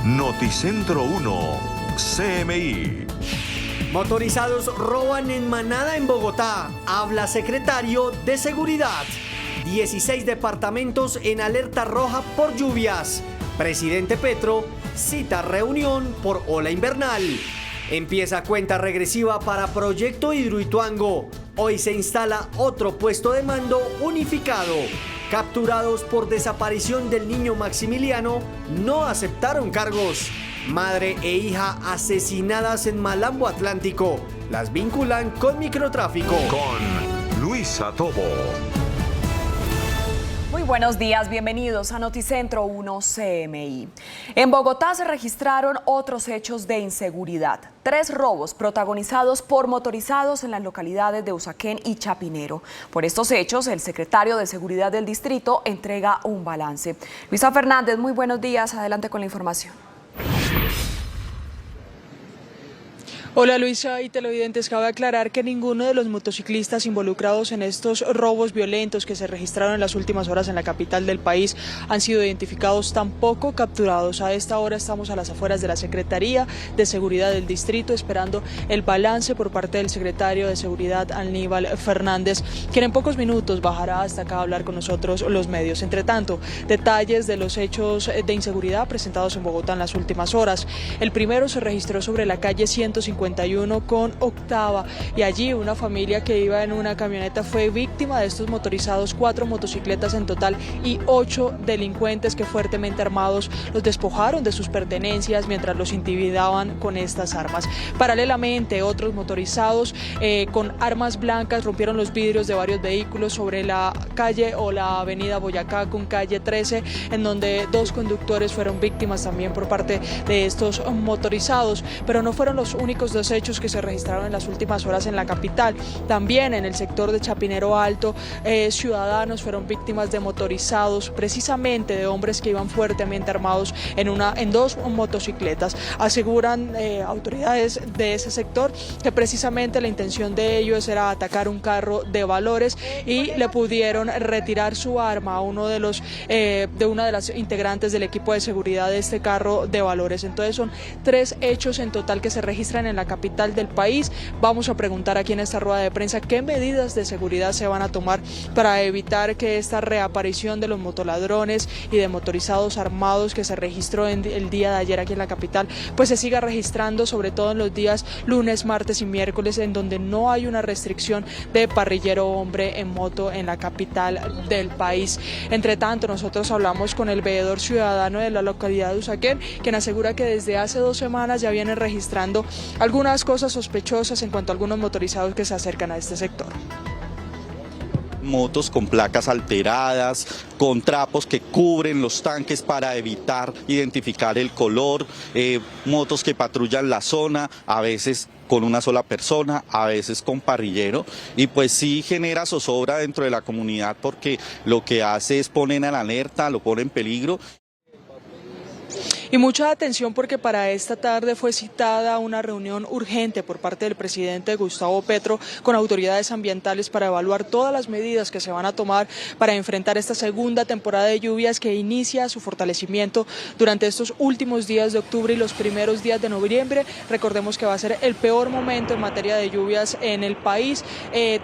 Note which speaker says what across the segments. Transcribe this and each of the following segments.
Speaker 1: Noticentro 1, CMI.
Speaker 2: Motorizados roban en manada en Bogotá. Habla secretario de Seguridad. 16 departamentos en alerta roja por lluvias. Presidente Petro cita reunión por ola invernal. Empieza cuenta regresiva para Proyecto Hidroituango. Hoy se instala otro puesto de mando unificado. Capturados por desaparición del niño Maximiliano, no aceptaron cargos. Madre e hija asesinadas en Malambo Atlántico. Las vinculan con microtráfico.
Speaker 1: Con Luisa Tobo.
Speaker 3: Muy buenos días, bienvenidos a Noticentro 1 CMI. En Bogotá se registraron otros hechos de inseguridad. 3 robos protagonizados por motorizados en las localidades de Usaquén y Chapinero. Por estos hechos, el secretario de Seguridad del distrito entrega un balance. Luisa Fernández, muy buenos días, adelante con la información.
Speaker 4: Hola Luisa y televidentes, cabe aclarar que ninguno de los motociclistas involucrados en estos robos violentos que se registraron en las últimas horas en la capital del país han sido identificados, tampoco capturados. A esta hora estamos a las afueras de la Secretaría de Seguridad del Distrito esperando el balance por parte del secretario de Seguridad Aníbal Fernández, quien en pocos minutos bajará hasta acá a hablar con nosotros los medios. Entre tanto, detalles de los hechos de inseguridad presentados en Bogotá en las últimas horas. El primero se registró sobre la calle 151 con Octava y allí una familia que iba en una camioneta fue víctima de estos motorizados, 4 motocicletas en total y 8 delincuentes que fuertemente armados los despojaron de sus pertenencias mientras los intimidaban con estas armas. Paralelamente, otros motorizados con armas blancas rompieron los vidrios de varios vehículos sobre la calle o la avenida Boyacá con calle 13, en donde 2 conductores fueron víctimas también por parte de estos motorizados, pero no fueron los únicos 2 hechos que se registraron en las últimas horas en la capital. También en el sector de Chapinero Alto, ciudadanos fueron víctimas de motorizados, precisamente de hombres que iban fuertemente armados en 2 motocicletas. Aseguran autoridades de ese sector que precisamente la intención de ellos era atacar un carro de valores y le pudieron retirar su arma a una de las integrantes del equipo de seguridad de este carro de valores. Entonces son 3 hechos en total que se registran en la capital del país. Vamos a preguntar aquí en esta rueda de prensa qué medidas de seguridad se van a tomar para evitar que esta reaparición de los motoladrones y de motorizados armados que se registró el día de ayer aquí en la capital, pues se siga registrando, sobre todo en los días lunes, martes y miércoles, en donde no hay una restricción de parrillero hombre en moto en la capital del país. Entre tanto, nosotros hablamos con el veedor ciudadano de la localidad de Usaquén, quien asegura que desde hace 2 semanas ya vienen registrando algunas cosas sospechosas en cuanto a algunos motorizados que se acercan a este sector.
Speaker 5: Motos con placas alteradas, con trapos que cubren los tanques para evitar identificar el color, motos que patrullan la zona, a veces con una sola persona, a veces con parrillero, y pues sí genera zozobra dentro de la comunidad porque lo que hace es poner en alerta, lo pone en peligro.
Speaker 4: Y mucha atención porque para esta tarde fue citada una reunión urgente por parte del presidente Gustavo Petro con autoridades ambientales para evaluar todas las medidas que se van a tomar para enfrentar esta segunda temporada de lluvias que inicia su fortalecimiento durante estos últimos días de octubre y los primeros días de noviembre. Recordemos que va a ser el peor momento en materia de lluvias en el país.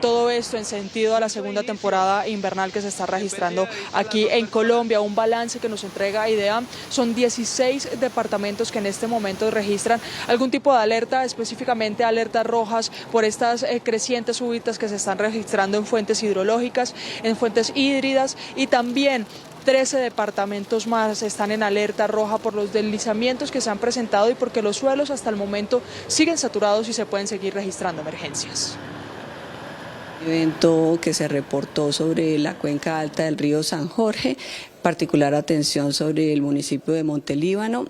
Speaker 4: Todo esto en sentido a la segunda temporada invernal que se está registrando aquí en Colombia. Un balance que nos entrega IDEAM, son 16 departamentos que en este momento registran algún tipo de alerta, específicamente alertas rojas por estas crecientes súbitas que se están registrando en fuentes hidrológicas, en fuentes hídridas, y también 13 departamentos más están en alerta roja por los deslizamientos que se han presentado y porque los suelos hasta el momento siguen saturados y se pueden seguir registrando emergencias.
Speaker 6: Evento que se reportó sobre la cuenca alta del río San Jorge, particular atención sobre el municipio de Montelíbano.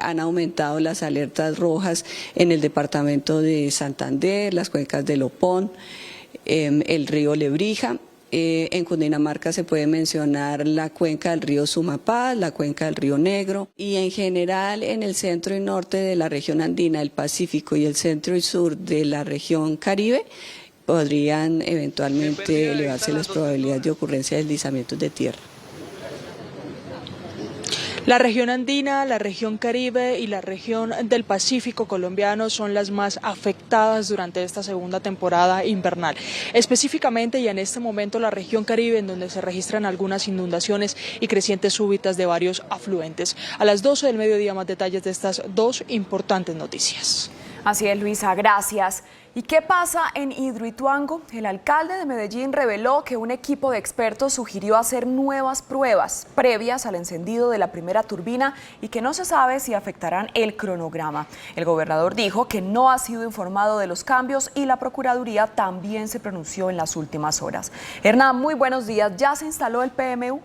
Speaker 6: Han aumentado las alertas rojas en el departamento de Santander, las cuencas del Opón, el río Lebrija. En Cundinamarca se puede mencionar la cuenca del río Sumapaz, la cuenca del río Negro, y en general en el centro y norte de la región andina del Pacífico y el centro y sur de la región Caribe podrían eventualmente elevarse las probabilidades de ocurrencia de deslizamientos de tierra.
Speaker 4: La región andina, la región Caribe y la región del Pacífico colombiano son las más afectadas durante esta segunda temporada invernal. Específicamente y en este momento la región Caribe, en donde se registran algunas inundaciones y crecientes súbitas de varios afluentes. A las 12 del mediodía más detalles de estas dos importantes noticias.
Speaker 3: Así es, Luisa, gracias. ¿Y qué pasa en Hidroituango? El alcalde de Medellín reveló que un equipo de expertos sugirió hacer nuevas pruebas previas al encendido de la primera turbina y que no se sabe si afectarán el cronograma. El gobernador dijo que no ha sido informado de los cambios y la Procuraduría también se pronunció en las últimas horas. Hernán, muy buenos días. ¿Ya se instaló el PMU?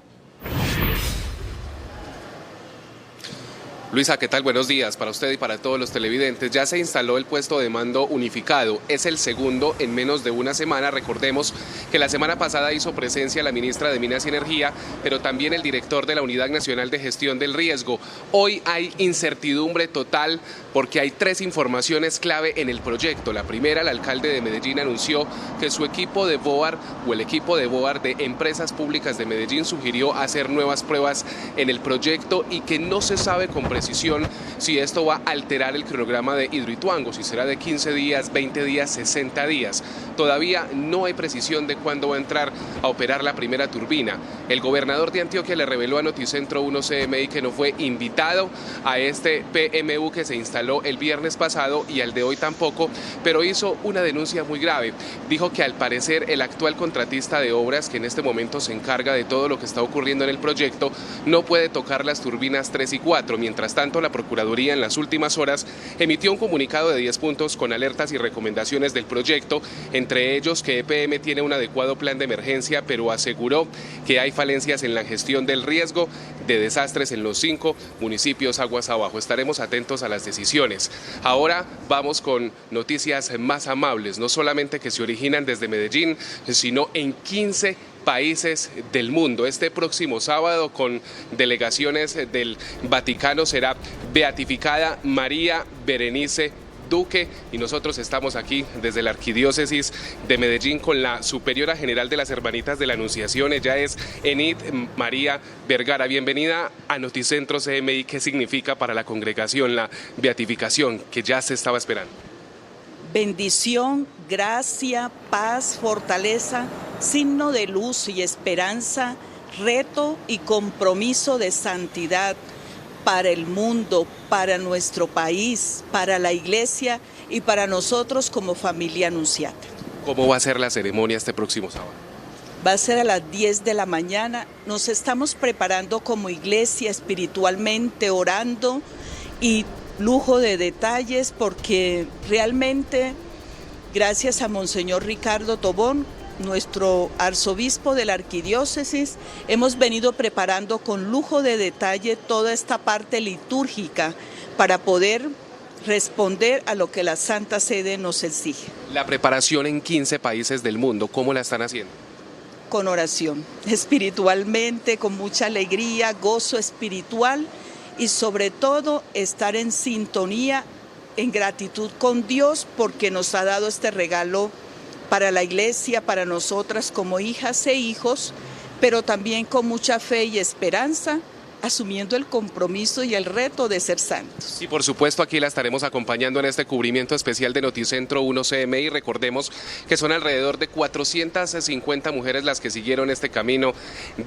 Speaker 7: Luisa, ¿qué tal? Buenos días para usted y para todos los televidentes. Ya se instaló el puesto de mando unificado. Es el segundo en menos de una semana. Recordemos que la semana pasada hizo presencia la ministra de Minas y Energía, pero también el director de la Unidad Nacional de Gestión del Riesgo. Hoy hay incertidumbre total porque hay tres informaciones clave en el proyecto. La primera, el alcalde de Medellín anunció que su equipo de BOAR o el equipo de BOAR de Empresas Públicas de Medellín sugirió hacer nuevas pruebas en el proyecto y que no se sabe con precisión si esto va a alterar el cronograma de Hidroituango, si será de 15 días, 20 días, 60 días. Todavía no hay precisión de cuándo va a entrar a operar la primera turbina. El gobernador de Antioquia le reveló a Noticentro 1 CMI que no fue invitado a este PMU que se instaló el viernes pasado y al de hoy tampoco, pero hizo una denuncia muy grave. Dijo que al parecer el actual contratista de obras, que en este momento se encarga de todo lo que está ocurriendo en el proyecto, no puede tocar las turbinas 3 y 4. Mientras tanto, la Procuraduría en las últimas horas emitió un comunicado de 10 puntos con alertas y recomendaciones del proyecto, entre ellos que EPM tiene un adecuado plan de emergencia, pero aseguró que hay falencias en la gestión del riesgo de desastres en los 5 municipios aguas abajo. Estaremos atentos a las decisiones. Ahora vamos con noticias más amables, no solamente que se originan desde Medellín, sino en 15 países del mundo. Este próximo sábado, con delegaciones del Vaticano, será beatificada María Berenice Duque y nosotros estamos aquí desde la Arquidiócesis de Medellín con la Superiora General de las Hermanitas de la Anunciación. Ella es Enid María Vergara. Bienvenida a Noticentro CMI. ¿Qué significa para la congregación la beatificación que ya se estaba esperando?
Speaker 8: Bendición, gracia, paz, fortaleza, signo de luz y esperanza, reto y compromiso de santidad para el mundo, para nuestro país, para la iglesia y para nosotros como familia anunciada.
Speaker 7: ¿Cómo va a ser la ceremonia este próximo sábado?
Speaker 8: Va a ser a las 10 de la mañana. Nos estamos preparando como iglesia espiritualmente, orando y lujo de detalles porque realmente, gracias a Monseñor Ricardo Tobón, nuestro arzobispo de la arquidiócesis, hemos venido preparando con lujo de detalle toda esta parte litúrgica para poder responder a lo que la Santa Sede nos exige.
Speaker 7: La preparación en 15 países del mundo, ¿cómo la están haciendo?
Speaker 8: Con oración, espiritualmente, con mucha alegría, gozo espiritual y sobre todo estar en sintonía, en gratitud con Dios porque nos ha dado este regalo para la iglesia, para nosotras como hijas e hijos, pero también con mucha fe y esperanza, asumiendo el compromiso y el reto de ser santos.
Speaker 7: Y por supuesto aquí la estaremos acompañando en este cubrimiento especial de Noticentro 1 CMI. Recordemos que son alrededor de 450 mujeres las que siguieron este camino.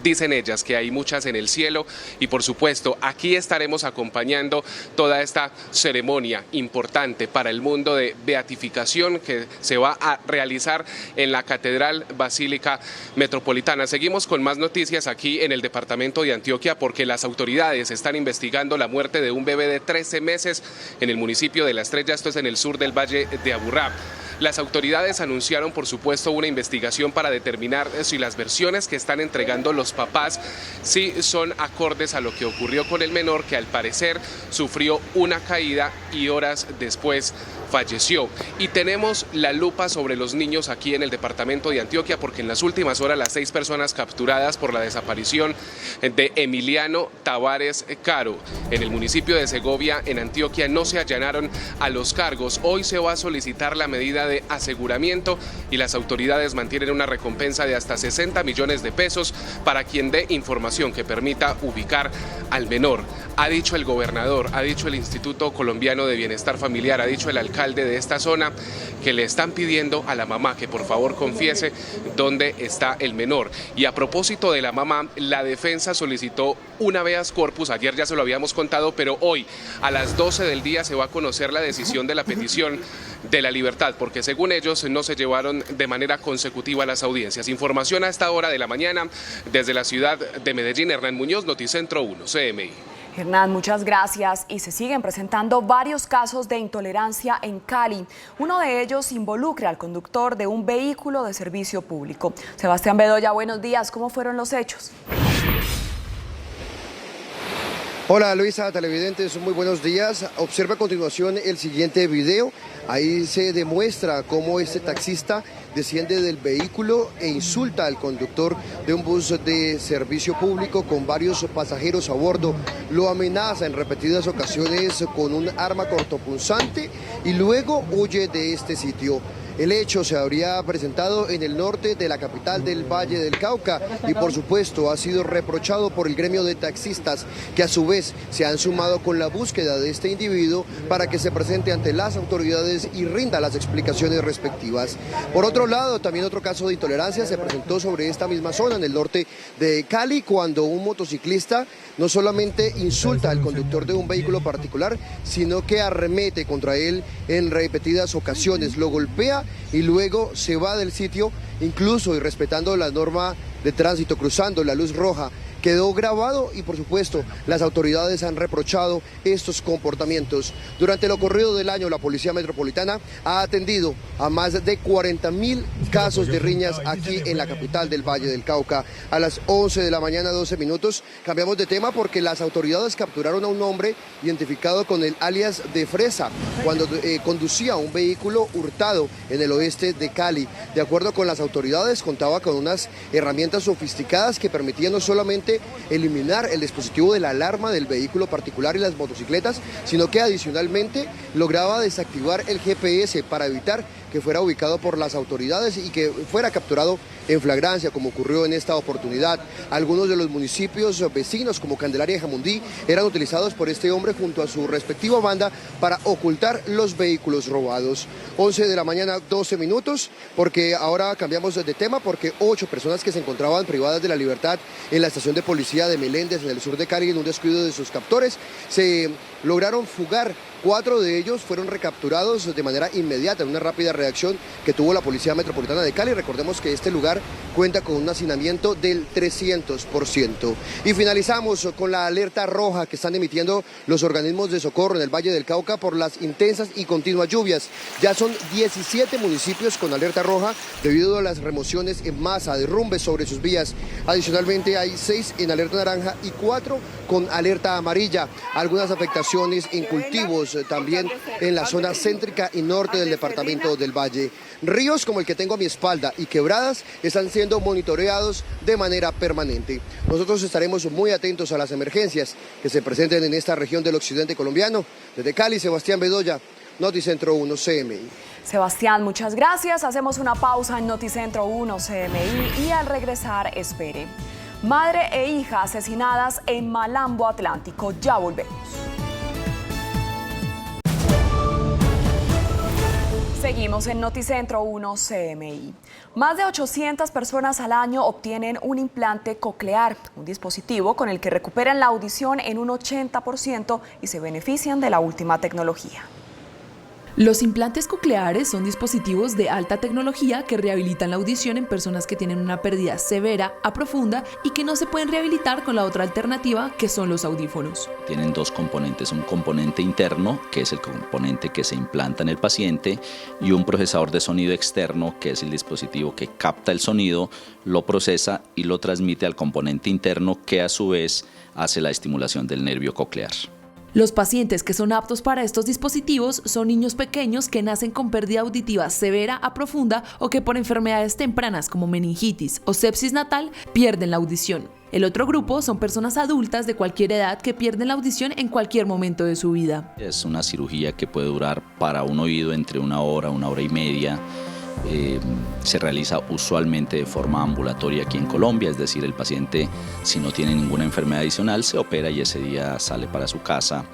Speaker 7: Dicen ellas que hay muchas en el cielo y por supuesto aquí estaremos acompañando toda esta ceremonia importante para el mundo de beatificación que se va a realizar en la Catedral Basílica Metropolitana. Seguimos con más noticias aquí en el departamento de Antioquia porque las autoridades están investigando la muerte de un bebé de 13 meses en el municipio de La Estrella, esto es en el sur del Valle de Aburrá. Las autoridades anunciaron, por supuesto, una investigación para determinar si las versiones que están entregando los papás sí son acordes a lo que ocurrió con el menor, que al parecer sufrió una caída y horas después falleció. Y tenemos la lupa sobre los niños aquí en el departamento de Antioquia, porque en las últimas horas las 6 personas capturadas por la desaparición de Emiliano Tavares Caro en el municipio de Segovia, en Antioquia, no se allanaron a los cargos. Hoy se va a solicitar la medida de aseguramiento y las autoridades mantienen una recompensa de hasta 60 millones de pesos para quien dé información que permita ubicar al menor. Ha dicho el gobernador, ha dicho el Instituto Colombiano de Bienestar Familiar, ha dicho el alcalde de esta zona que le están pidiendo a la mamá que por favor confiese dónde está el menor. Y a propósito de la mamá, la defensa solicitó un habeas corpus, ayer ya se lo habíamos contado, pero hoy a las 12 del día se va a conocer la decisión de la petición de la libertad, porque según ellos no se llevaron de manera consecutiva las audiencias. Información a esta hora de la mañana desde la ciudad de Medellín. Hernán Muñoz, Noticentro 1, CMI.
Speaker 3: Hernán, muchas gracias. Y se siguen presentando varios casos de intolerancia en Cali. Uno de ellos involucra al conductor de un vehículo de servicio público. Sebastián Bedoya, buenos días. ¿Cómo fueron los hechos?
Speaker 9: Hola Luisa, televidentes, muy buenos días. Observa a continuación el siguiente video. Ahí se demuestra cómo este taxista desciende del vehículo e insulta al conductor de un bus de servicio público con varios pasajeros a bordo. Lo amenaza en repetidas ocasiones con un arma cortopunzante y luego huye de este sitio. El hecho se habría presentado en el norte de la capital del Valle del Cauca y por supuesto ha sido reprochado por el gremio de taxistas, que a su vez se han sumado con la búsqueda de este individuo para que se presente ante las autoridades y rinda las explicaciones respectivas. Por otro lado, también otro caso de intolerancia se presentó sobre esta misma zona en el norte de Cali, cuando un motociclista no solamente insulta al conductor de un vehículo particular, sino que arremete contra él en repetidas ocasiones, lo golpea y luego se va del sitio, incluso irrespetando la norma de tránsito, cruzando la luz roja. Quedó grabado y por supuesto las autoridades han reprochado estos comportamientos. Durante lo corrido del año, la Policía Metropolitana ha atendido a más de 40.000 casos de riñas aquí en la capital del Valle del Cauca. A las 11 de la mañana, 12 minutos, cambiamos de tema porque las autoridades capturaron a un hombre identificado con el alias de Fresa cuando conducía un vehículo hurtado en el oeste de Cali. De acuerdo con las autoridades, contaba con unas herramientas sofisticadas que permitían no solamente eliminar el dispositivo de la alarma del vehículo particular y las motocicletas, sino que adicionalmente lograba desactivar el GPS para evitar que fuera ubicado por las autoridades y que fuera capturado en flagrancia, como ocurrió en esta oportunidad. Algunos de los municipios vecinos, como Candelaria y Jamundí, eran utilizados por este hombre junto a su respectiva banda para ocultar los vehículos robados. 11 de la mañana, 12 minutos, porque ahora cambiamos de tema, porque 8 personas que se encontraban privadas de la libertad en la estación de policía de Meléndez, en el sur de Cali, en un descuido de sus captores, se lograron fugar. 4 de ellos fueron recapturados de manera inmediata en una rápida reacción que tuvo la Policía Metropolitana de Cali. Recordemos que este lugar cuenta con un hacinamiento del 300%. Y finalizamos con la alerta roja que están emitiendo los organismos de socorro en el Valle del Cauca por las intensas y continuas lluvias. Ya son 17 municipios con alerta roja debido a las remociones en masa, derrumbes sobre sus vías. Adicionalmente hay 6 en alerta naranja y 4 con alerta amarilla. Algunas afectaciones en cultivos también en la zona céntrica y norte del departamento del Valle. Ríos como el que tengo a mi espalda y quebradas están siendo monitoreados de manera permanente. Nosotros estaremos muy atentos a las emergencias que se presenten en esta región del occidente colombiano. Desde Cali, Sebastián Bedoya, Noticentro 1 CMI.
Speaker 3: Sebastián, muchas gracias. Hacemos una pausa en Noticentro 1 CMI y al regresar, espere. Madre e hija asesinadas en Malambo Atlántico. Ya volvemos. Seguimos en Noticentro 1 CMI. Más de 800 personas al año obtienen un implante coclear, un dispositivo con el que recuperan la audición en un 80% y se benefician de la última tecnología.
Speaker 10: Los implantes cocleares son dispositivos de alta tecnología que rehabilitan la audición en personas que tienen una pérdida severa a profunda y que no se pueden rehabilitar con la otra alternativa, que son los audífonos.
Speaker 11: Tienen 2 componentes, un componente interno, que es el componente que se implanta en el paciente, y un procesador de sonido externo, que es el dispositivo que capta el sonido, lo procesa y lo transmite al componente interno, que a su vez hace la estimulación del nervio coclear.
Speaker 10: Los pacientes que son aptos para estos dispositivos son niños pequeños que nacen con pérdida auditiva severa a profunda o que por enfermedades tempranas como meningitis o sepsis natal pierden la audición. El otro grupo son personas adultas de cualquier edad que pierden la audición en cualquier momento de su vida.
Speaker 11: Es una cirugía que puede durar para un oído entre 1 hora, 1 hora y media. Se realiza usualmente de forma ambulatoria aquí en Colombia, es decir, el paciente, si no tiene ninguna enfermedad adicional, se opera y ese día sale para su casa.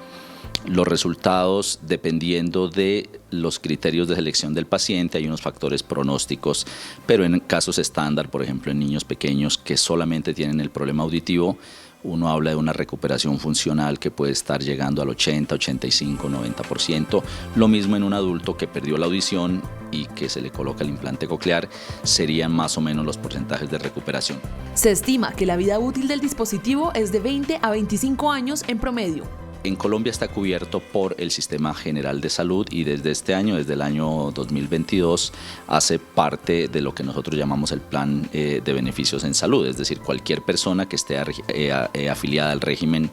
Speaker 11: Los resultados, dependiendo de los criterios de selección del paciente, hay unos factores pronósticos, pero en casos estándar, por ejemplo, en niños pequeños que solamente tienen el problema auditivo, uno habla de una recuperación funcional que puede estar llegando al 80, 85, 90%. Lo mismo en un adulto que perdió la audición y que se le coloca el implante coclear, serían más o menos los porcentajes de recuperación.
Speaker 10: Se estima que la vida útil del dispositivo es de 20 a 25 años en promedio.
Speaker 11: En Colombia está cubierto por el Sistema General de Salud y desde este año, desde el año 2022, hace parte de lo que nosotros llamamos el Plan de Beneficios en Salud, es decir, cualquier persona que esté afiliada al régimen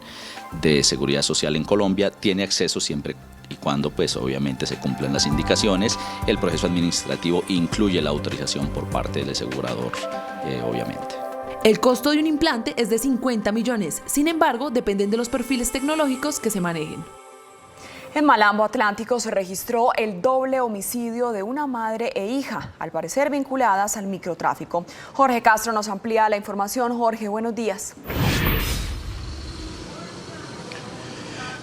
Speaker 11: de seguridad social en Colombia tiene acceso siempre y cuando pues obviamente se cumplan las indicaciones. El proceso administrativo incluye la autorización por parte del asegurador, obviamente.
Speaker 10: El costo de un implante es de 50 millones, sin embargo, dependen de los perfiles tecnológicos que se manejen.
Speaker 3: En Malambo Atlántico se registró el doble homicidio de una madre e hija, al parecer vinculadas al microtráfico. Jorge Castro nos amplía la información. Jorge, buenos días.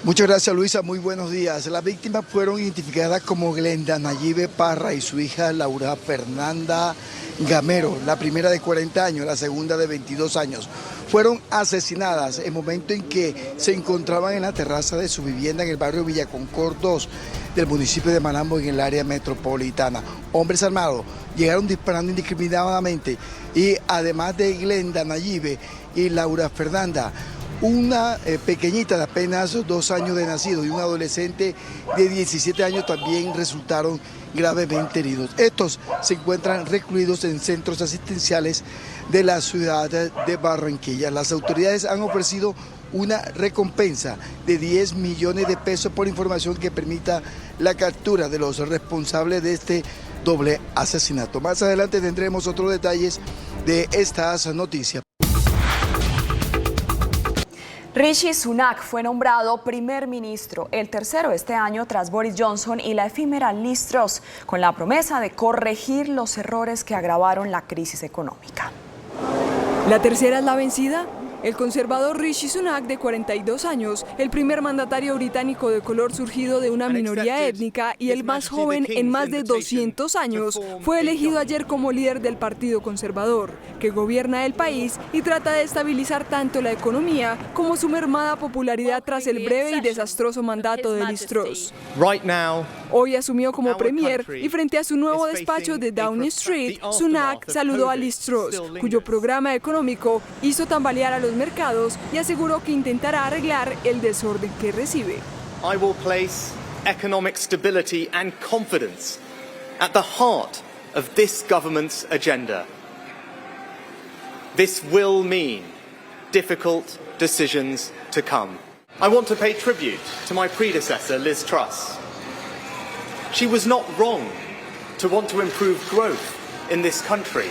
Speaker 12: Muchas gracias, Luisa. Muy buenos días. Las víctimas fueron identificadas como Glenda Nayibe Parra y su hija Laura Fernanda Gamero, la primera de 40 años, la segunda de 22 años. Fueron asesinadas en el momento en que se encontraban en la terraza de su vivienda en el barrio Villa Concord 2 del municipio de Malambo, en el área metropolitana. Hombres armados llegaron disparando indiscriminadamente y además de Glenda Nayibe y Laura Fernanda, una pequeñita de apenas 2 años de nacido y un adolescente de 17 años también resultaron gravemente heridos. Estos se encuentran recluidos en centros asistenciales de la ciudad de Barranquilla. Las autoridades han ofrecido una recompensa de 10 millones de pesos por información que permita la captura de los responsables de este doble asesinato. Más adelante tendremos otros detalles de estas noticias.
Speaker 3: Rishi Sunak fue nombrado primer ministro, el tercero este año tras Boris Johnson y la efímera Liz Truss, con la promesa de corregir los errores que agravaron la crisis económica.
Speaker 13: ¿La tercera es la vencida? El conservador Rishi Sunak, de 42 años, el primer mandatario británico de color surgido de una minoría étnica y el más joven en más de 200 años, fue elegido ayer como líder del Partido Conservador, que gobierna el país y trata de estabilizar tanto la economía como su mermada popularidad tras el breve y desastroso mandato de Liz Truss. Hoy asumió como premier y frente a su nuevo despacho de Downing Street, Sunak saludó a Liz Truss, cuyo programa económico hizo tambalear a los mercados y aseguró que intentará arreglar el desorden que recibe.
Speaker 14: I will place economic stability and confidence at the heart of this government's agenda. This will mean difficult decisions to come. I want to pay tribute to my predecessor, Liz Truss. She was not wrong to want to improve growth in this country.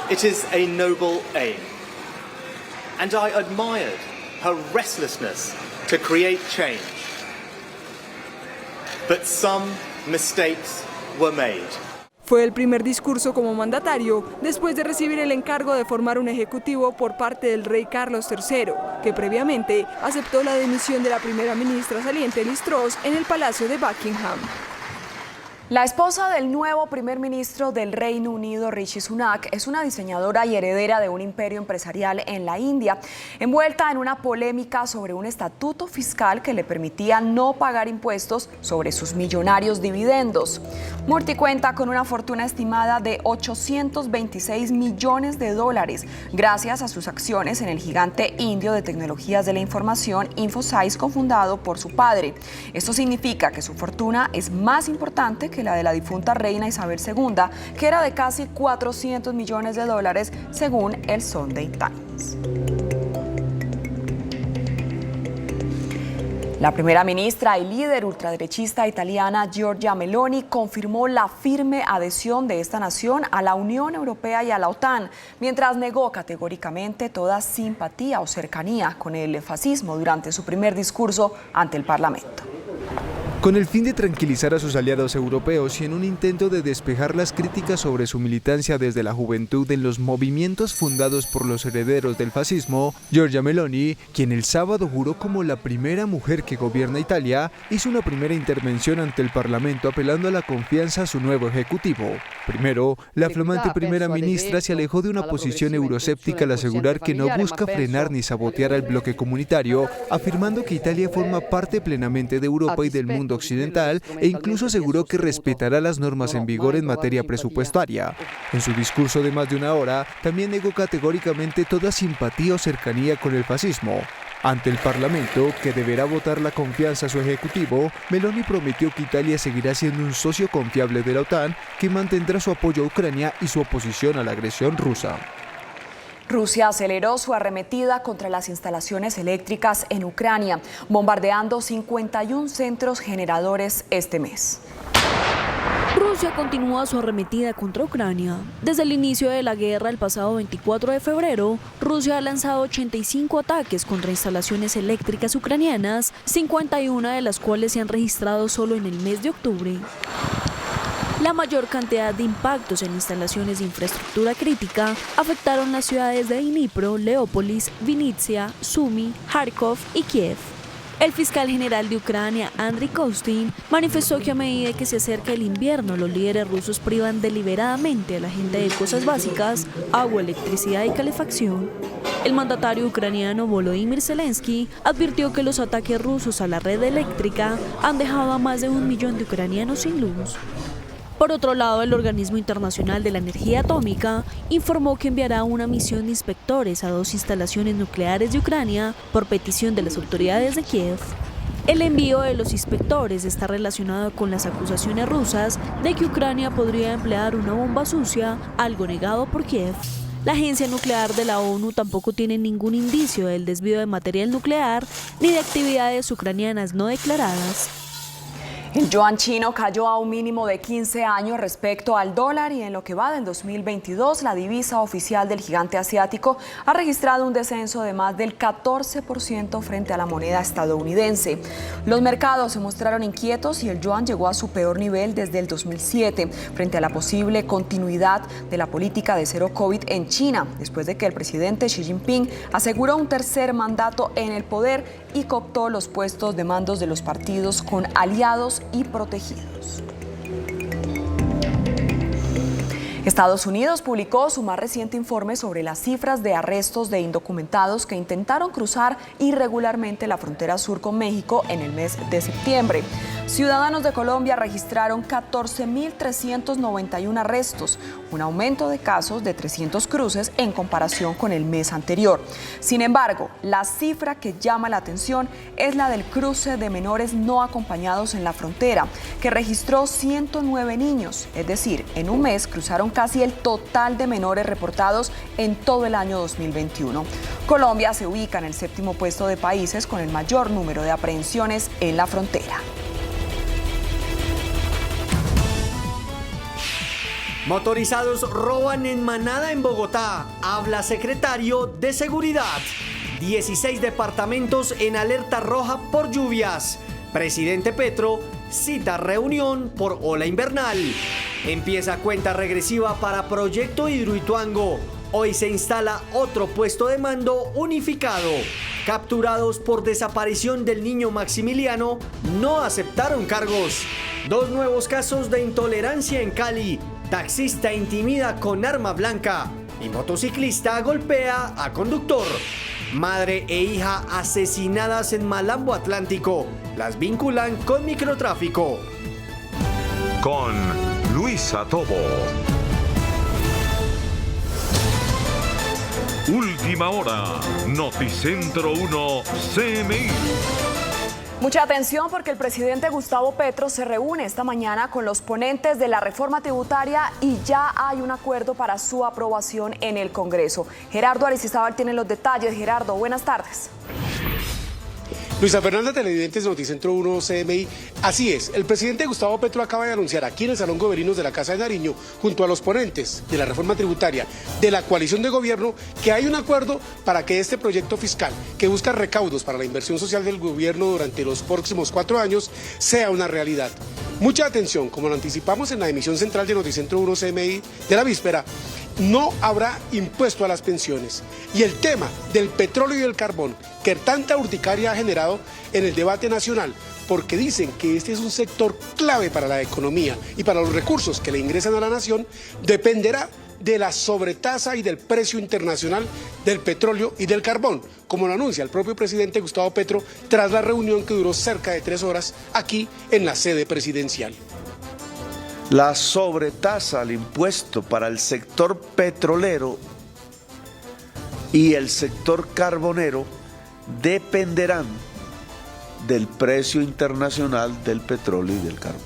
Speaker 14: It is a noble aim. And I admired her restlessness to create change. But some mistakes were made.
Speaker 13: Fue el primer discurso como mandatario después de recibir el encargo de formar un ejecutivo por parte del rey Carlos III, que previamente aceptó la dimisión de la primera ministra saliente Liz Truss en el Palacio de Buckingham.
Speaker 3: La esposa del nuevo primer ministro del Reino Unido, Rishi Sunak, es una diseñadora y heredera de un imperio empresarial en la India, envuelta en una polémica sobre un estatuto fiscal que le permitía no pagar impuestos sobre sus millonarios dividendos. Murthy cuenta con una fortuna estimada de $826 millones gracias a sus acciones en el gigante indio de tecnologías de la información Infosys, cofundado por su padre. Esto significa que su fortuna es más importante que la de la difunta reina Isabel II, que era de casi $400 millones, según el Sunday Times. La primera ministra y líder ultraderechista italiana Giorgia Meloni confirmó la firme adhesión de esta nación a la Unión Europea y a la OTAN, mientras negó categóricamente toda simpatía o cercanía con el fascismo durante su primer discurso ante el Parlamento.
Speaker 15: Con el fin de tranquilizar a sus aliados europeos y en un intento de despejar las críticas sobre su militancia desde la juventud en los movimientos fundados por los herederos del fascismo, Giorgia Meloni, quien el sábado juró como la primera mujer que gobierna Italia, hizo una primera intervención ante el Parlamento apelando a la confianza a su nuevo ejecutivo. Primero, la flamante primera ministra se alejó de una posición euroscéptica al asegurar que no busca frenar ni sabotear al bloque comunitario, afirmando que Italia forma parte plenamente de Europa y del mundo occidental e incluso aseguró que respetará las normas en vigor en materia presupuestaria. En su discurso de más de una hora, también negó categóricamente toda simpatía o cercanía con el fascismo. Ante el Parlamento, que deberá votar la confianza a su ejecutivo, Meloni prometió que Italia seguirá siendo un socio confiable de la OTAN, que mantendrá su apoyo a Ucrania y su oposición a la agresión rusa.
Speaker 3: Rusia aceleró su arremetida contra las instalaciones eléctricas en Ucrania, bombardeando 51 centros generadores este mes.
Speaker 16: Rusia continúa su arremetida contra Ucrania. Desde el inicio de la guerra el pasado 24 de febrero, Rusia ha lanzado 85 ataques contra instalaciones eléctricas ucranianas, 51 de las cuales se han registrado solo en el mes de octubre. La mayor cantidad de impactos en instalaciones de infraestructura crítica afectaron las ciudades de Dnipro, Leópolis, Vinnytsia, Sumy, Kharkov y Kiev. El fiscal general de Ucrania, Andriy Kostin, manifestó que a medida que se acerca el invierno, los líderes rusos privan deliberadamente a la gente de cosas básicas, agua, electricidad y calefacción. El mandatario ucraniano Volodymyr Zelensky advirtió que los ataques rusos a la red eléctrica han dejado a más de 1 millón de ucranianos sin luz. Por otro lado, el Organismo Internacional de la Energía Atómica informó que enviará una misión de inspectores a 2 instalaciones nucleares de Ucrania por petición de las autoridades de Kiev. El envío de los inspectores está relacionado con las acusaciones rusas de que Ucrania podría emplear una bomba sucia, algo negado por Kiev. La Agencia Nuclear de la ONU tampoco tiene ningún indicio del desvío de material nuclear ni de actividades ucranianas no declaradas.
Speaker 3: El yuan chino cayó a un mínimo de 15 años respecto al dólar y en lo que va del 2022 la divisa oficial del gigante asiático ha registrado un descenso de más del 14% frente a la moneda estadounidense. Los mercados se mostraron inquietos y el yuan llegó a su peor nivel desde el 2007 frente a la posible continuidad de la política de cero COVID en China, después de que el presidente Xi Jinping aseguró un tercer mandato en el poder y cooptó los puestos de mandos de los partidos con aliados y protegidos. Estados Unidos publicó su más reciente informe sobre las cifras de arrestos de indocumentados que intentaron cruzar irregularmente la frontera sur con México en el mes de septiembre. Ciudadanos de Colombia registraron 14.391 arrestos, un aumento de casos de 300 cruces en comparación con el mes anterior. Sin embargo, la cifra que llama la atención es la del cruce de menores no acompañados en la frontera, que registró 109 niños, es decir, en un mes cruzaron casi el total de menores reportados en todo el año 2021. Colombia se ubica en el 7º puesto de países con el mayor número de aprehensiones en la frontera.
Speaker 2: Motorizados roban en manada en Bogotá, habla secretario de Seguridad. 16 departamentos en alerta roja por lluvias. Presidente Petro cita reunión por ola invernal. Empieza cuenta regresiva para Proyecto Hidroituango. Hoy se instala otro puesto de mando unificado. Capturados por desaparición del niño Maximiliano, no aceptaron cargos. 2 nuevos casos de intolerancia en Cali. Taxista intimida con arma blanca y motociclista golpea a conductor. Madre e hija asesinadas en Malambo Atlántico. Las vinculan con microtráfico.
Speaker 1: Con Luisa Tobo. Última hora. Noticentro 1 CMI.
Speaker 3: Mucha atención porque el presidente Gustavo Petro se reúne esta mañana con los ponentes de la reforma tributaria y ya hay un acuerdo para su aprobación en el Congreso. Gerardo Aristizábal tiene los detalles. Gerardo, buenas tardes.
Speaker 17: Luisa Fernanda, televidentes de Noticentro 1 CMI. Así es, el presidente Gustavo Petro acaba de anunciar aquí en el Salón Gobelinos de la Casa de Nariño, junto a los ponentes de la reforma tributaria de la coalición de gobierno, que hay un acuerdo para que este proyecto fiscal, que busca recaudos para la inversión social del gobierno durante los próximos 4 años, sea una realidad. Mucha atención, como lo anticipamos en la emisión central de Noticentro 1 CMI de la víspera, no habrá impuesto a las pensiones. Y el tema del petróleo y el carbón, que tanta urticaria ha generado en el debate nacional, porque dicen que este es un sector clave para la economía y para los recursos que le ingresan a la nación, dependerá de la sobretasa y del precio internacional del petróleo y del carbón, como lo anuncia el propio presidente Gustavo Petro tras la reunión que duró cerca de 3 horas aquí en la sede presidencial.
Speaker 18: La sobretasa al impuesto para el sector petrolero y el sector carbonero dependerán del precio internacional del petróleo y del carbón.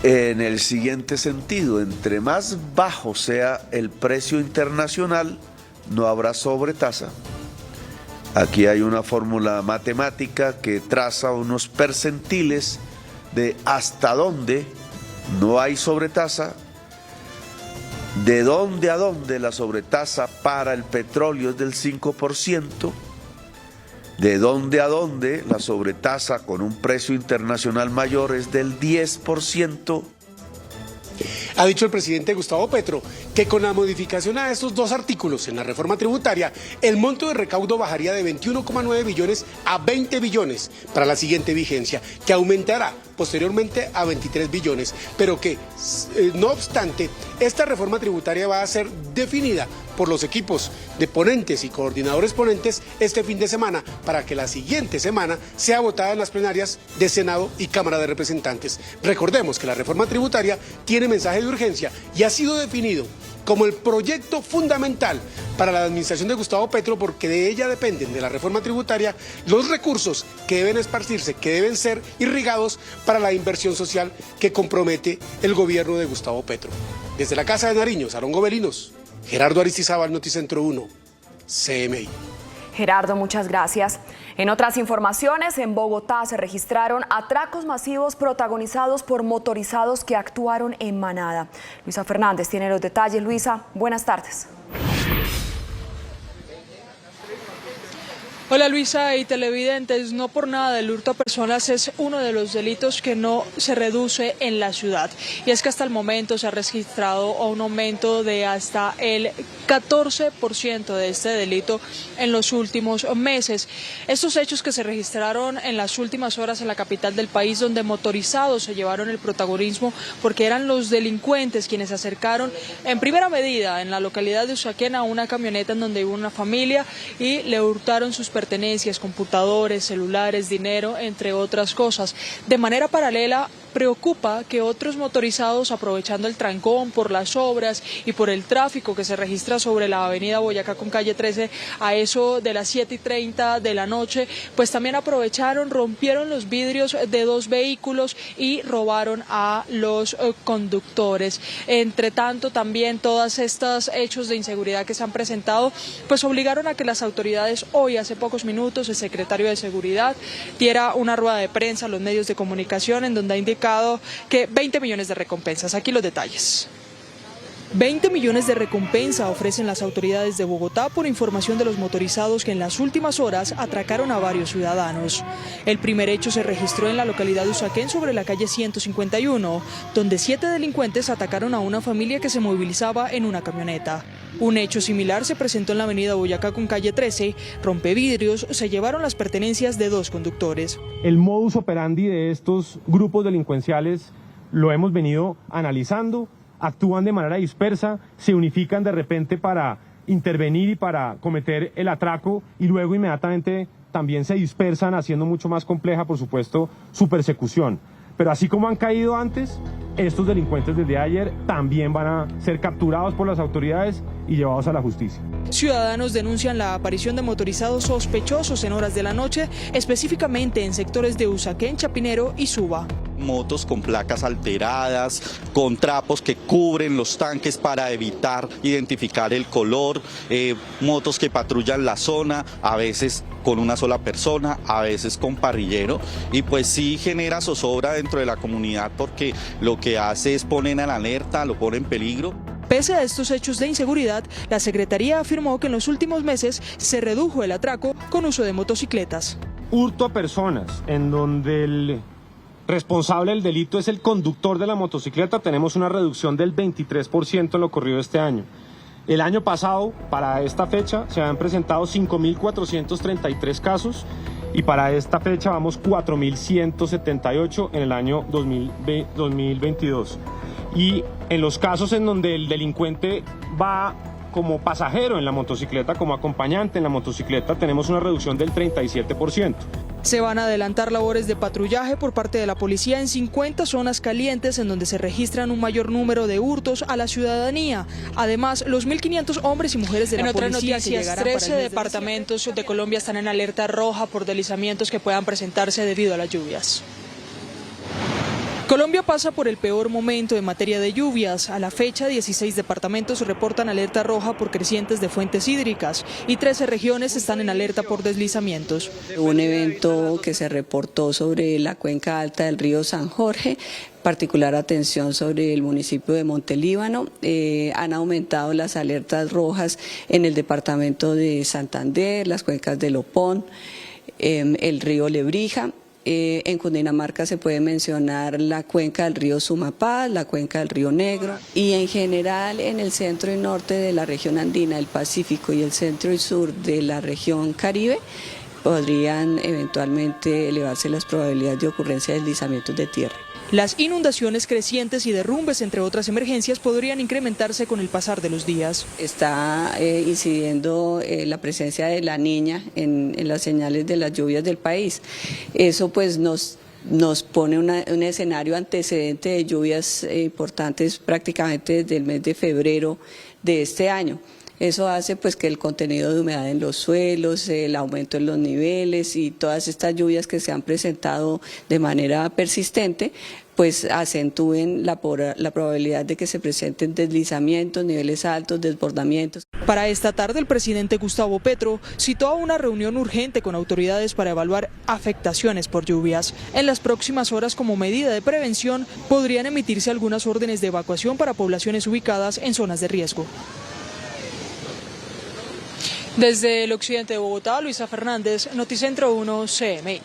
Speaker 18: En el siguiente sentido, entre más bajo sea el precio internacional, no habrá sobretasa. Aquí hay una fórmula matemática que traza unos percentiles de hasta dónde no hay sobretasa, de dónde a dónde la sobretasa para el petróleo es del 5%, de dónde a dónde la sobretasa con un precio internacional mayor es del 10%.
Speaker 17: Ha dicho el presidente Gustavo Petro que con la modificación a estos 2 artículos en la reforma tributaria, el monto de recaudo bajaría de 21,9 billones a 20 billones para la siguiente vigencia, que aumentará posteriormente a 23 billones, pero que, no obstante, esta reforma tributaria va a ser definida por los equipos de ponentes y coordinadores ponentes este fin de semana, para que la siguiente semana sea votada en las plenarias de Senado y Cámara de Representantes. Recordemos que la reforma tributaria tiene mensaje de urgencia y ha sido definido como el proyecto fundamental para la administración de Gustavo Petro, porque de ella dependen, de la reforma tributaria, los recursos que deben esparcirse, que deben ser irrigados para la inversión social que compromete el gobierno de Gustavo Petro. Desde la Casa de Nariño, Salón Gobelinos, Gerardo Aristizábal, Noticentro 1, CMI.
Speaker 3: Gerardo, muchas gracias. En otras informaciones, en Bogotá se registraron atracos masivos protagonizados por motorizados que actuaron en manada. Luisa Fernández tiene los detalles. Luisa, buenas tardes.
Speaker 4: Hola Luisa y televidentes, no por nada el hurto a personas es uno de los delitos que no se reduce en la ciudad. Y es que hasta el momento se ha registrado un aumento de hasta el 14% de este delito en los últimos meses. Estos hechos que se registraron en las últimas horas en la capital del país, donde motorizados se llevaron el protagonismo porque eran los delincuentes quienes se acercaron en primera medida en la localidad de Usaquén a una camioneta en donde iba una familia y le hurtaron sus pertenencias, computadores, celulares, dinero, entre otras cosas. De manera paralela, preocupa que otros motorizados, aprovechando el trancón por las obras y por el tráfico que se registra sobre la avenida Boyacá con calle 13 a eso de las 7:30 de la noche, pues también aprovecharon, rompieron los vidrios de 2 vehículos y robaron a los conductores. Entre tanto, también todos estos hechos de inseguridad que se han presentado, pues obligaron a que las autoridades hoy, hace pocos minutos, el secretario de Seguridad diera una rueda de prensa a los medios de comunicación en donde ha indicado que 20 millones de recompensas. Aquí los detalles. 20 millones de recompensa ofrecen las autoridades de Bogotá por información de los motorizados que en las últimas horas atracaron a varios ciudadanos. El primer hecho se registró en la localidad de Usaquén sobre la calle 151, donde 7 delincuentes atacaron a una familia que se movilizaba en una camioneta. Un hecho similar se presentó en la avenida Boyacá con calle 13, rompevidrios, se llevaron las pertenencias de 2 conductores.
Speaker 19: El modus operandi de estos grupos delincuenciales lo hemos venido analizando. Actúan de manera dispersa, se unifican de repente para intervenir y para cometer el atraco y luego inmediatamente también se dispersan, haciendo mucho más compleja, por supuesto, su persecución. Pero así como han caído antes, estos delincuentes desde ayer también van a ser capturados por las autoridades y llevados a la justicia.
Speaker 4: Ciudadanos denuncian la aparición de motorizados sospechosos en horas de la noche, específicamente en sectores de Usaquén, Chapinero y Suba.
Speaker 5: motos con placas alteradas, con trapos que cubren los tanques para evitar identificar el color, motos que patrullan la zona, a veces con una sola persona, a veces con parrillero, y pues sí genera zozobra dentro de la comunidad porque lo que hace es poner en alerta, lo pone en peligro.
Speaker 4: Pese a estos hechos de inseguridad, la Secretaría afirmó que en los últimos meses se redujo el atraco con uso de motocicletas.
Speaker 19: Hurto a personas, en donde el responsable del delito es el conductor de la motocicleta, tenemos una reducción del 23% en lo corrido este año. El año pasado, para esta fecha, se han presentado 5.433 casos y para esta fecha vamos 4.178 en el año 2022. Y en los casos en donde el delincuente va como pasajero en la motocicleta, como acompañante en la motocicleta, tenemos una reducción del 37%.
Speaker 4: Se van a adelantar labores de patrullaje por parte de la policía en 50 zonas calientes en donde se registran un mayor número de hurtos a la ciudadanía. Además, los 1.500 hombres y mujeres de la policía que llegarán para el mes de 13 departamentos de Colombia están en alerta roja por deslizamientos que puedan presentarse debido a las lluvias. Colombia pasa por el peor momento en materia de lluvias. A la fecha, 16 departamentos reportan alerta roja por crecientes de fuentes hídricas y 13 regiones están en alerta por deslizamientos.
Speaker 6: Un evento que se reportó sobre la cuenca alta del río San Jorge, particular atención sobre el municipio de Montelíbano. Han aumentado las alertas rojas en el departamento de Santander, las cuencas del Opón, el río Lebrija. En Cundinamarca se puede mencionar la cuenca del río Sumapaz, la cuenca del río Negro y en general en el centro y norte de la región andina del Pacífico y el centro y sur de la región Caribe podrían eventualmente elevarse las probabilidades de ocurrencia de deslizamientos de tierra.
Speaker 4: Las inundaciones crecientes y derrumbes, entre otras emergencias, podrían incrementarse con el pasar de los días.
Speaker 6: Está incidiendo la presencia de la Niña en las señales de las lluvias del país. Eso pues nos pone un escenario antecedente de lluvias importantes prácticamente desde el mes de febrero de este año. Eso hace pues que el contenido de humedad en los suelos, el aumento en los niveles y todas estas lluvias que se han presentado de manera persistente, pues acentúen la probabilidad de que se presenten deslizamientos, niveles altos, desbordamientos.
Speaker 4: Para esta tarde, el presidente Gustavo Petro citó a una reunión urgente con autoridades para evaluar afectaciones por lluvias. En las próximas horas, como medida de prevención, podrían emitirse algunas órdenes de evacuación para poblaciones ubicadas en zonas de riesgo. Desde el occidente de Bogotá, Luisa Fernández, Noticentro 1 CMI.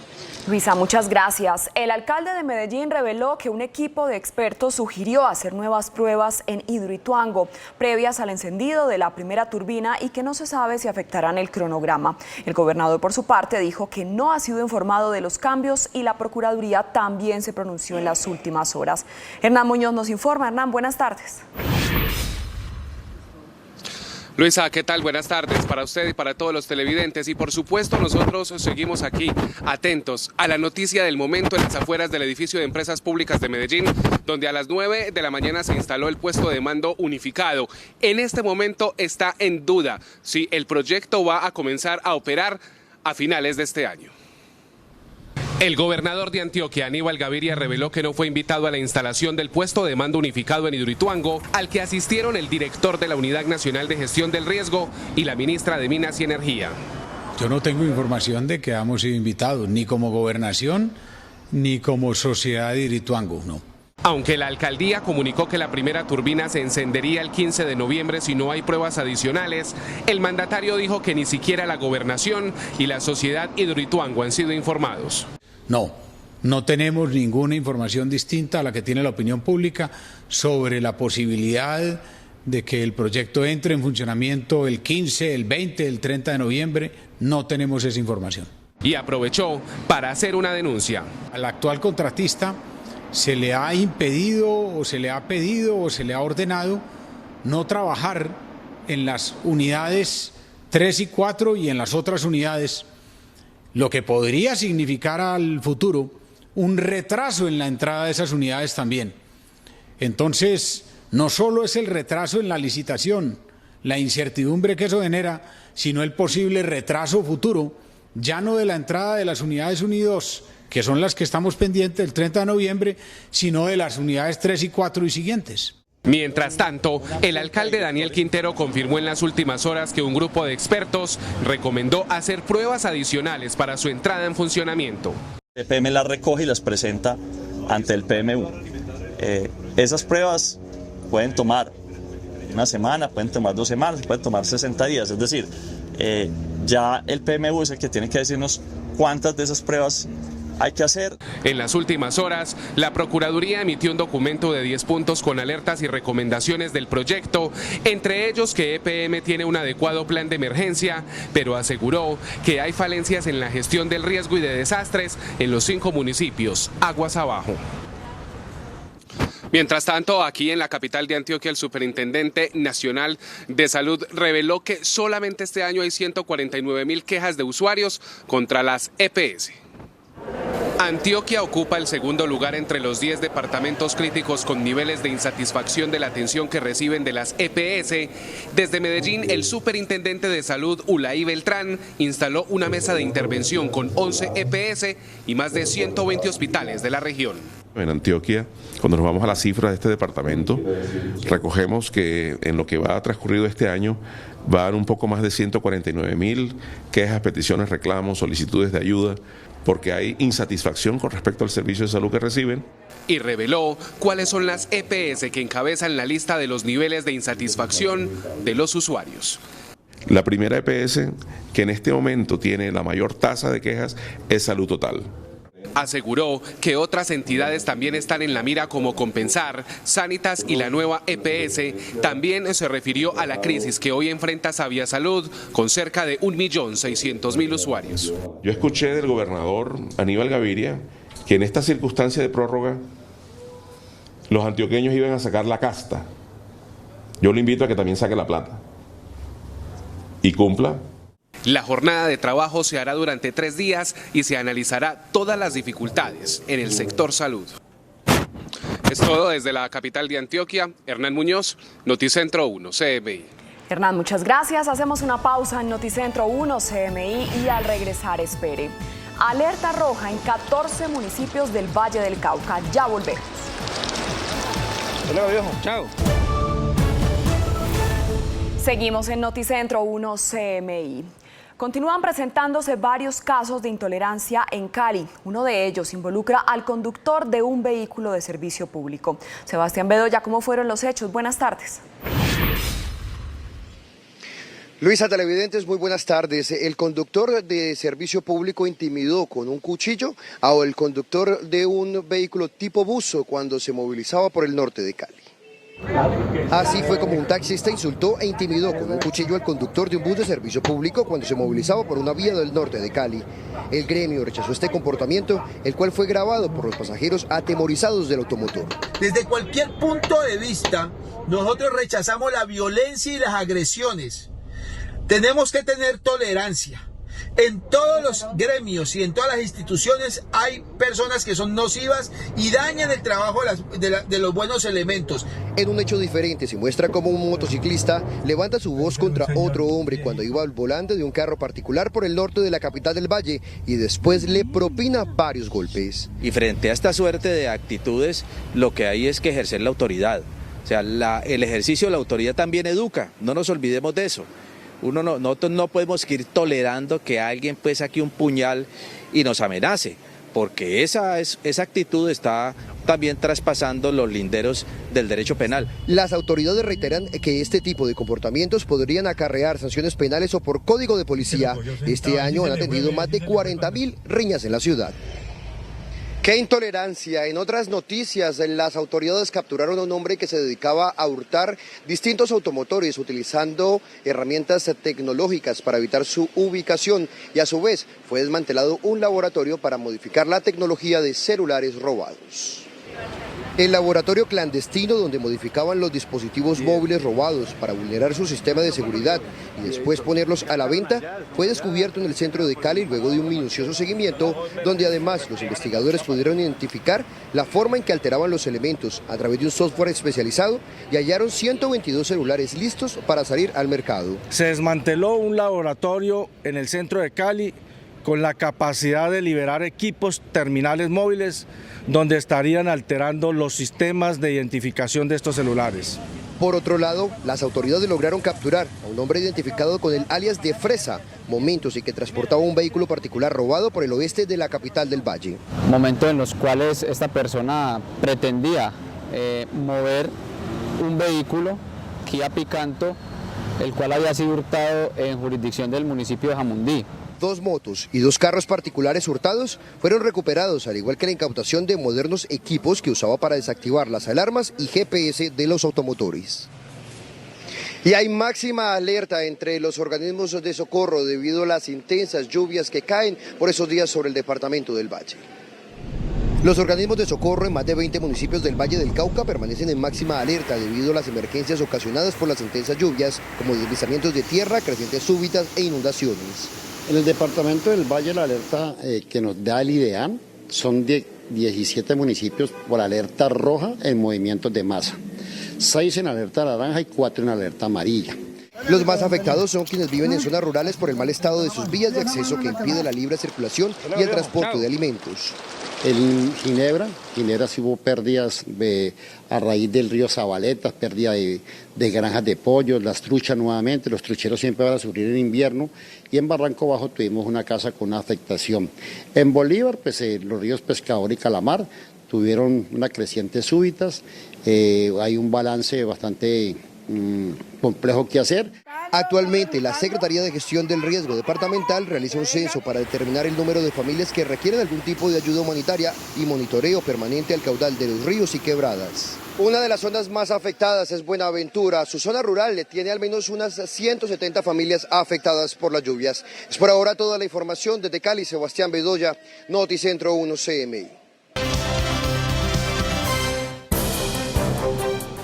Speaker 3: Luisa, muchas gracias. El alcalde de Medellín reveló que un equipo de expertos sugirió hacer nuevas pruebas en Hidroituango, previas al encendido de la primera turbina y que no se sabe si afectarán el cronograma. El gobernador, por su parte, dijo que no ha sido informado de los cambios y la Procuraduría también se pronunció en las últimas horas. Hernán Muñoz nos informa. Hernán, buenas tardes.
Speaker 7: Luisa, ¿qué tal? Buenas tardes para usted y para todos los televidentes. Y por supuesto nosotros seguimos aquí atentos a la noticia del momento en las afueras del edificio de Empresas Públicas de Medellín, donde a las 9 de la mañana se instaló el puesto de mando unificado. En este momento está en duda si el proyecto va a comenzar a operar a finales de este año. El gobernador de Antioquia, Aníbal Gaviria, reveló que no fue invitado a la instalación del puesto de mando unificado en Hidroituango, al que asistieron el director de la Unidad Nacional de Gestión del Riesgo y la ministra de Minas y Energía.
Speaker 20: Yo no tengo información de que hayamos sido invitados, ni como gobernación, ni como sociedad de Hidroituango, no.
Speaker 7: Aunque la alcaldía comunicó que la primera turbina se encendería el 15 de noviembre si no hay pruebas adicionales, el mandatario dijo que ni siquiera la gobernación y la sociedad Hidroituango han sido informados.
Speaker 20: No tenemos ninguna información distinta a la que tiene la opinión pública sobre la posibilidad de que el proyecto entre en funcionamiento el 15, el 20, el 30 de noviembre. No tenemos esa información.
Speaker 7: Y aprovechó para hacer una denuncia.
Speaker 20: Al actual contratista se le ha impedido o se le ha pedido o se le ha ordenado no trabajar en las unidades 3 y 4 y en las otras unidades, lo que podría significar al futuro un retraso en la entrada de esas unidades también. Entonces, no solo es el retraso en la licitación, la incertidumbre que eso genera, sino el posible retraso futuro, ya no de la entrada de las unidades 1 y 2, que son las que estamos pendientes del 30 de noviembre, sino de las unidades 3 y 4 y siguientes.
Speaker 7: Mientras tanto, el alcalde Daniel Quintero confirmó en las últimas horas que un grupo de expertos recomendó hacer pruebas adicionales para su entrada en funcionamiento.
Speaker 21: El EPM las recoge y las presenta ante el PMU. Esas pruebas pueden tomar una semana, pueden tomar 2 semanas, pueden tomar 60 días, es decir, ya el PMU es el que tiene que decirnos cuántas de esas pruebas hay que hacer.
Speaker 7: En las últimas horas, la Procuraduría emitió un documento de 10 puntos con alertas y recomendaciones del proyecto, entre ellos que EPM tiene un adecuado plan de emergencia, pero aseguró que hay falencias en la gestión del riesgo y de desastres en los 5 municipios aguas abajo. Mientras tanto, aquí en la capital de Antioquia, el Superintendente Nacional de Salud reveló que solamente este año hay 149.000 quejas de usuarios contra las EPS. Antioquia ocupa el segundo lugar entre los 10 departamentos críticos con niveles de insatisfacción de la atención que reciben de las EPS. Desde Medellín, el superintendente de salud, Ulaí Beltrán, instaló una mesa de intervención con 11 EPS y más de 120 hospitales de la región.
Speaker 22: En Antioquia, cuando nos vamos a las cifras de este departamento, recogemos que en lo que va transcurrido este año va a haber un poco más de 149.000 quejas, peticiones, reclamos, solicitudes de ayuda, porque hay insatisfacción con respecto al servicio de salud que reciben.
Speaker 7: Y reveló cuáles son las EPS que encabezan la lista de los niveles de insatisfacción de los usuarios.
Speaker 22: La primera EPS que en este momento tiene la mayor tasa de quejas es Salud Total.
Speaker 7: Aseguró que otras entidades también están en la mira como Compensar, Sanitas y la nueva EPS. También se refirió a la crisis que hoy enfrenta Sabia Salud con cerca de 1.600.000 usuarios.
Speaker 22: Yo escuché del gobernador Aníbal Gaviria que en esta circunstancia de prórroga los antioqueños iban a sacar la casta. Yo le invito a que también saque la plata y cumpla.
Speaker 7: La jornada de trabajo se hará durante 3 días y se analizará todas las dificultades en el sector salud. Es todo desde la capital de Antioquia. Hernán Muñoz, Noticentro 1, CMI.
Speaker 3: Hernán, muchas gracias. Hacemos una pausa en Noticentro 1, CMI y al regresar espere. Alerta roja en 14 municipios del Valle del Cauca. Ya volvemos.
Speaker 23: Hola, viejo. Chao.
Speaker 3: Seguimos en Noticentro 1, CMI. Continúan presentándose varios casos de intolerancia en Cali. Uno de ellos involucra al conductor de un vehículo de servicio público. Sebastián Bedoya, ¿cómo fueron los hechos? Buenas tardes.
Speaker 9: Luisa, televidentes, muy buenas tardes. El conductor de servicio público intimidó con un cuchillo al conductor de un vehículo tipo buzo cuando se movilizaba por el norte de Cali. Así fue como un taxista insultó e intimidó con un cuchillo al conductor de un bus de servicio público cuando se movilizaba por una vía del norte de Cali. El gremio rechazó este comportamiento, el cual fue grabado por los pasajeros atemorizados del automotor.
Speaker 24: Desde cualquier punto de vista, nosotros rechazamos la violencia y las agresiones. Tenemos que tener tolerancia. En todos los gremios y en todas las instituciones hay personas que son nocivas y dañan el trabajo de los buenos elementos.
Speaker 9: En un hecho diferente se muestra cómo un motociclista levanta su voz contra otro hombre cuando iba al volante de un carro particular por el norte de la capital del Valle y después le propina varios golpes.
Speaker 25: Y frente a esta suerte de actitudes, lo que hay es que ejercer la autoridad. O sea, el ejercicio de la autoridad también educa, no nos olvidemos de eso. Nosotros no podemos ir tolerando que alguien pues saque un puñal y nos amenace, porque esa actitud está también traspasando los linderos del derecho penal.
Speaker 9: Las autoridades reiteran que este tipo de comportamientos podrían acarrear sanciones penales o por código de policía. Este año han atendido más de 40.000 riñas en la ciudad. ¡Qué intolerancia! En otras noticias, las autoridades capturaron a un hombre que se dedicaba a hurtar distintos automotores utilizando herramientas tecnológicas para evitar su ubicación y a su vez fue desmantelado un laboratorio para modificar la tecnología de celulares robados. El laboratorio clandestino donde modificaban los dispositivos móviles robados para vulnerar su sistema de seguridad y después ponerlos a la venta fue descubierto en el centro de Cali luego de un minucioso seguimiento donde además los investigadores pudieron identificar la forma en que alteraban los elementos a través de un software especializado y hallaron 122 celulares listos para salir al mercado.
Speaker 23: Se desmanteló un laboratorio en el centro de Cali
Speaker 8: con la capacidad de liberar equipos terminales móviles donde estarían alterando los sistemas de identificación de estos celulares.
Speaker 9: Por otro lado, las autoridades lograron capturar a un hombre identificado con el alias de Fresa, momentos en que transportaba un vehículo particular robado por el oeste de la capital del Valle.
Speaker 10: Momentos en los cuales esta persona pretendía mover un vehículo Kia Picanto, el cual había sido hurtado en jurisdicción del municipio de Jamundí.
Speaker 9: 2 motos y 2 carros particulares hurtados fueron recuperados, al igual que la incautación de modernos equipos que usaba para desactivar las alarmas y GPS de los automotores. Y hay máxima alerta entre los organismos de socorro debido a las intensas lluvias que caen por esos días sobre el departamento del Valle. Los organismos de socorro en más de 20 municipios del Valle del Cauca permanecen en máxima alerta debido a las emergencias ocasionadas por las intensas lluvias, como deslizamientos de tierra, crecientes súbitas e inundaciones.
Speaker 11: En el departamento del Valle la alerta que nos da el IDEAM son de 17 municipios por alerta roja en movimientos de masa, 6 en alerta naranja y 4 en alerta amarilla.
Speaker 9: Los más afectados son quienes viven en zonas rurales por el mal estado de sus vías de acceso que impide la libre circulación y el transporte de alimentos.
Speaker 11: En Ginebra sí hubo pérdidas a raíz del río Zabaleta, pérdida de granjas de pollos, las truchas nuevamente, los trucheros siempre van a sufrir en invierno, y en Barranco Bajo tuvimos una casa con una afectación. En Bolívar, pues los ríos Pescador y Calamar tuvieron una creciente súbitas, hay un balance bastante complejo que hacer.
Speaker 9: Actualmente, la Secretaría de Gestión del Riesgo Departamental realiza un censo para determinar el número de familias que requieren algún tipo de ayuda humanitaria y monitoreo permanente al caudal de los ríos y quebradas. Una de las zonas más afectadas es Buenaventura. Su zona rural tiene al menos unas 170 familias afectadas por las lluvias. Es por ahora toda la información. Desde Cali, Sebastián Bedoya, Noticentro 1 CMI.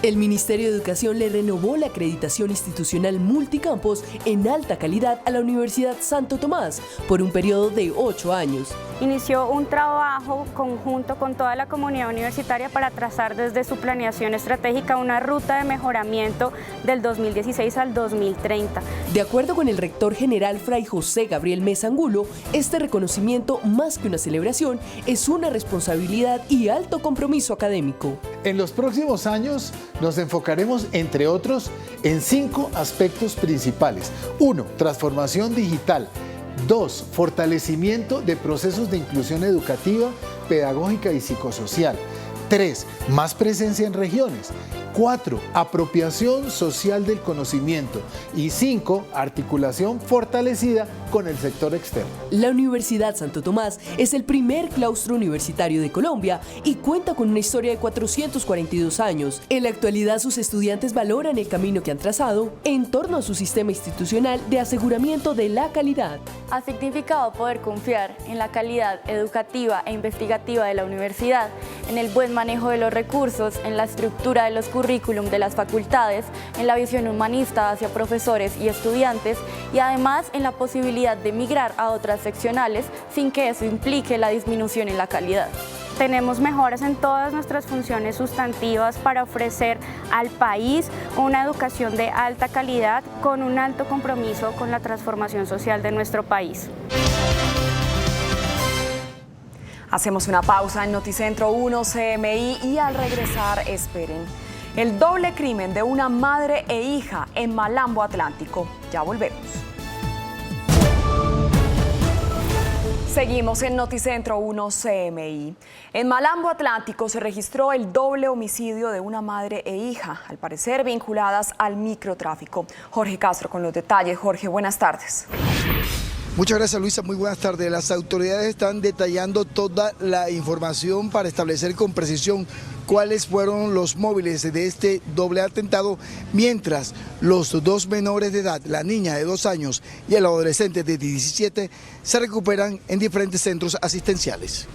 Speaker 12: El Ministerio de Educación le renovó la acreditación institucional multicampus en alta calidad a la Universidad Santo Tomás por un periodo de 8 años.
Speaker 23: Inició un trabajo conjunto con toda la comunidad universitaria para trazar desde su planeación estratégica una ruta de mejoramiento del 2016 al 2030.
Speaker 12: De acuerdo con el rector general Fray José Gabriel Mesa Angulo, este reconocimiento, más que una celebración, es una responsabilidad y alto compromiso académico.
Speaker 26: En los próximos años nos enfocaremos, entre otros, en 5 aspectos principales. 1. Transformación digital. 2. Fortalecimiento de procesos de inclusión educativa, pedagógica y psicosocial. 3. Más presencia en regiones. 4. Apropiación social del conocimiento. Y 5. Articulación fortalecida con el sector externo.
Speaker 12: La Universidad Santo Tomás es el primer claustro universitario de Colombia y cuenta con una historia de 442 años. En la actualidad, sus estudiantes valoran el camino que han trazado en torno a su sistema institucional de aseguramiento de la calidad.
Speaker 23: Ha significado poder confiar en la calidad educativa e investigativa de la universidad, en el buen manejo de los recursos, en la estructura de los currículum de las facultades, en la visión humanista hacia profesores y estudiantes y además en la posibilidad de migrar a otras seccionales sin que eso implique la disminución en la calidad. Tenemos mejoras en todas nuestras funciones sustantivas para ofrecer al país una educación de alta calidad con un alto compromiso con la transformación social de nuestro país.
Speaker 3: Hacemos una pausa en Noticentro 1 CMI y al regresar esperen. El doble crimen de una madre e hija en Malambo Atlántico. Ya volvemos. Seguimos en Noticentro 1 CMI. En Malambo Atlántico se registró el doble homicidio de una madre e hija, al parecer vinculadas al microtráfico. Jorge Castro con los detalles. Jorge, buenas tardes.
Speaker 27: Muchas gracias, Luisa. Muy buenas tardes. Las autoridades están detallando toda la información para establecer con precisión cuáles fueron los móviles de este doble atentado, mientras los 2 menores de edad, la niña de 2 años y el adolescente de 17, se recuperan en diferentes centros asistenciales.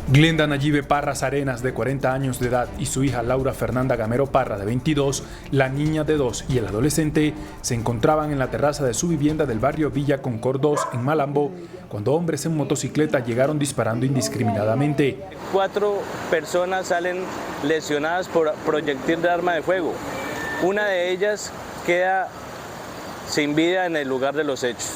Speaker 28: Glenda Nayibe Parras Arenas, de 40 años de edad, y su hija Laura Fernanda Gamero Parra, de 22, la niña de 2 y el adolescente se encontraban en la terraza de su vivienda del barrio Villa Concord 2 en Malambo, cuando hombres en motocicleta llegaron disparando indiscriminadamente.
Speaker 29: 4 personas salen lesionadas por proyectil de arma de fuego. Una de ellas queda sin vida en el lugar de los hechos.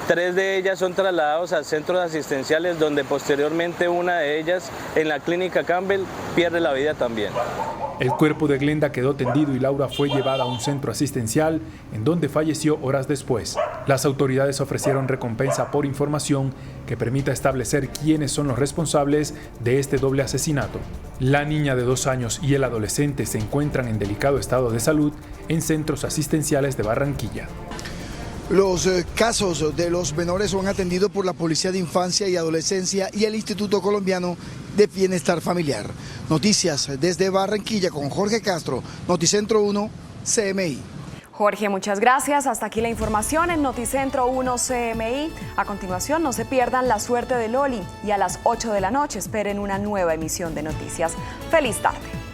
Speaker 29: 3 de ellas son trasladados a centros asistenciales donde posteriormente una de ellas en la clínica Campbell pierde la vida también.
Speaker 28: El cuerpo de Glenda quedó tendido y Laura fue llevada a un centro asistencial en donde falleció horas después. Las autoridades ofrecieron recompensa por información que permita establecer quiénes son los responsables de este doble asesinato. La niña de 2 años y el adolescente se encuentran en delicado estado de salud en centros asistenciales de Barranquilla.
Speaker 27: Los casos de los menores son atendidos por la Policía de Infancia y Adolescencia y el Instituto Colombiano de Bienestar Familiar. Noticias desde Barranquilla con Jorge Castro, Noticentro 1, CMI.
Speaker 3: Jorge, muchas gracias. Hasta aquí la información en Noticentro 1 CMI. A continuación, no se pierdan La Suerte de Loli y a las 8 de la noche esperen una nueva emisión de noticias. ¡Feliz tarde!